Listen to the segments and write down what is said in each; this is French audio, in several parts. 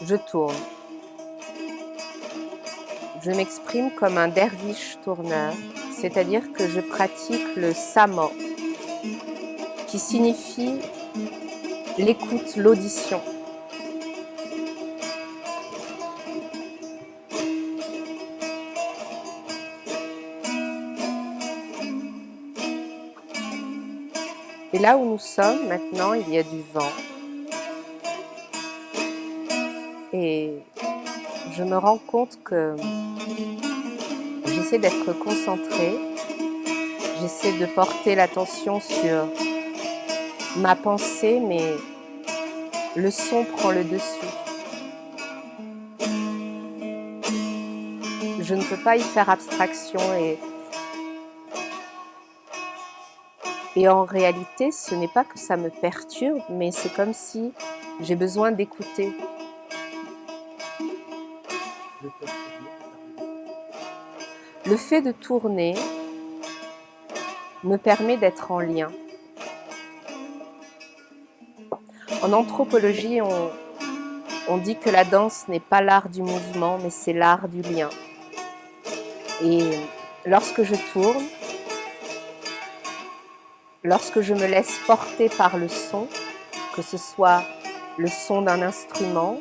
je tourne. Je m'exprime comme un derviche tourneur, c'est-à-dire que je pratique le samo, qui signifie l'écoute, l'audition. Et là où nous sommes maintenant, il y a du vent. Et je me rends compte que j'essaie d'être concentrée, j'essaie de porter l'attention sur ma pensée, mais le son prend le dessus. Je ne peux pas y faire abstraction et en réalité, ce n'est pas que ça me perturbe, mais c'est comme si j'ai besoin d'écouter. Le fait de tourner me permet d'être en lien. En anthropologie, on dit que la danse n'est pas l'art du mouvement, mais c'est l'art du lien. Et lorsque je tourne, lorsque je me laisse porter par le son, que ce soit le son d'un instrument,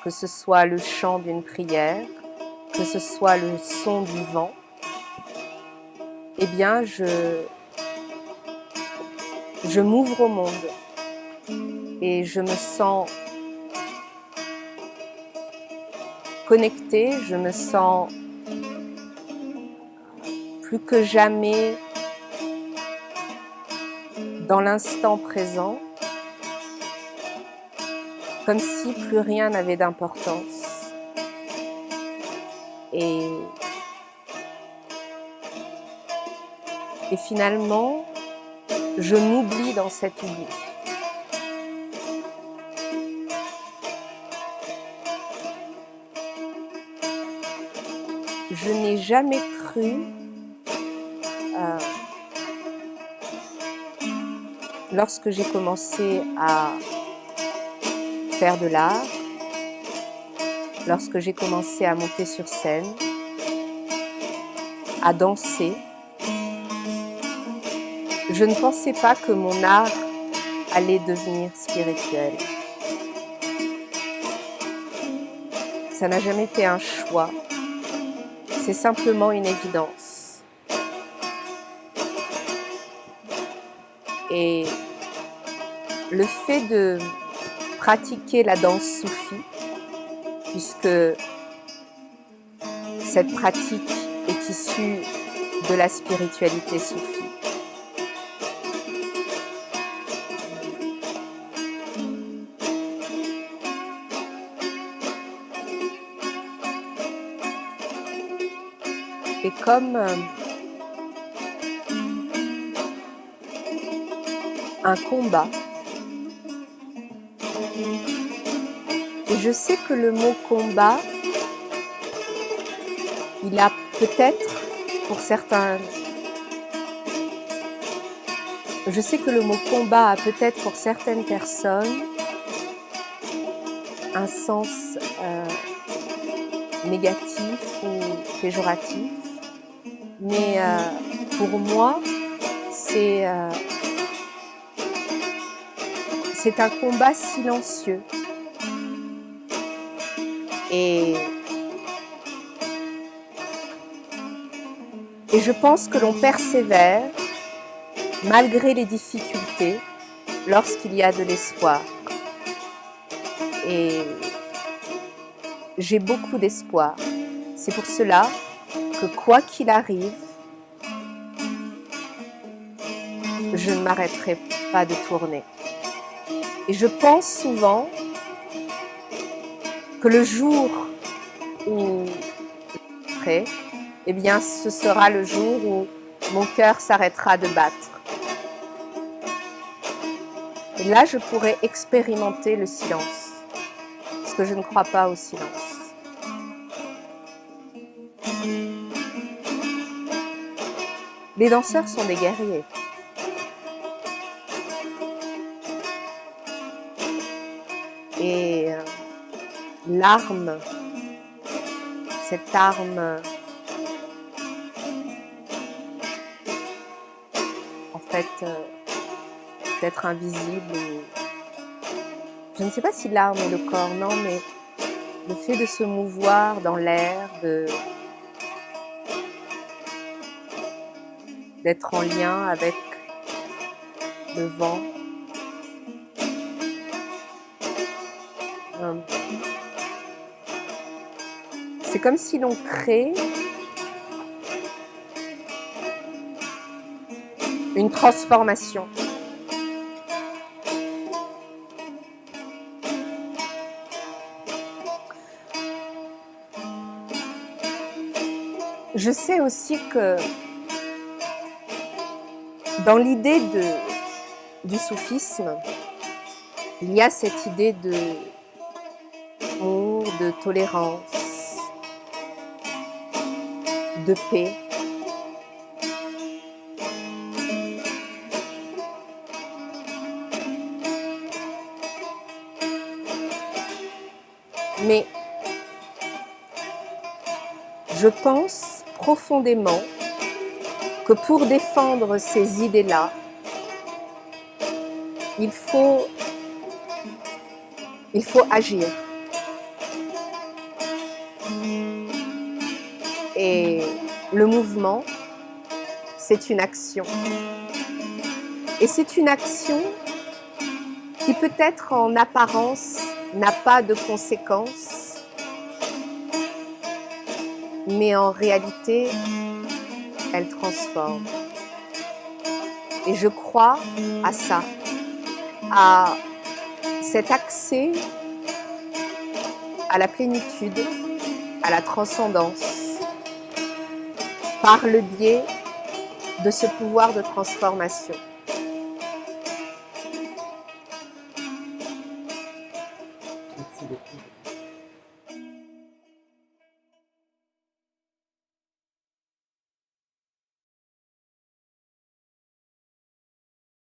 que ce soit le chant d'une prière, que ce soit le son du vent, eh bien je m'ouvre au monde et je me sens connectée, je me sens plus que jamais dans l'instant présent, comme si plus rien n'avait d'importance. Et finalement, je m'oublie dans cet oubli. Je n'ai jamais cru, lorsque j'ai commencé à faire de l'art, lorsque j'ai commencé à monter sur scène, à danser, je ne pensais pas que mon art allait devenir spirituel. Ça n'a jamais été un choix, c'est simplement une évidence. Et le fait de pratiquer la danse soufie, puisque cette pratique est issue de la spiritualité soufie, et comme un combat. Et je sais que le mot combat, il a peut-être pour certains... Je sais que le mot combat a peut-être pour certaines personnes un sens négatif ou péjoratif. Mais pour moi, c'est un combat silencieux. Et je pense que l'on persévère malgré les difficultés lorsqu'il y a de l'espoir. Et j'ai beaucoup d'espoir. C'est pour cela que quoi qu'il arrive, je ne m'arrêterai pas de tourner. Et je pense souvent que le jour où je serai, eh bien, ce sera le jour où mon cœur s'arrêtera de battre. Et là, je pourrai expérimenter le silence, parce que je ne crois pas au silence. Les danseurs sont des guerriers. Et l'arme, cette arme en fait d'être invisible. Je ne sais pas si l'arme est le corps, non, mais le fait de se mouvoir dans l'air, d'être en lien avec le vent. C'est comme si l'on crée une transformation. Je sais aussi que dans l'idée du soufisme, il y a cette idée d'amour, de tolérance, de paix. Mais je pense profondément que pour défendre ces idées-là, il faut agir. Et le mouvement, c'est une action. Et c'est une action qui peut-être en apparence n'a pas de conséquences, mais en réalité, elle transforme. Et je crois à ça, à cet accès à la plénitude, à la transcendance, par le biais de ce pouvoir de transformation. Merci beaucoup.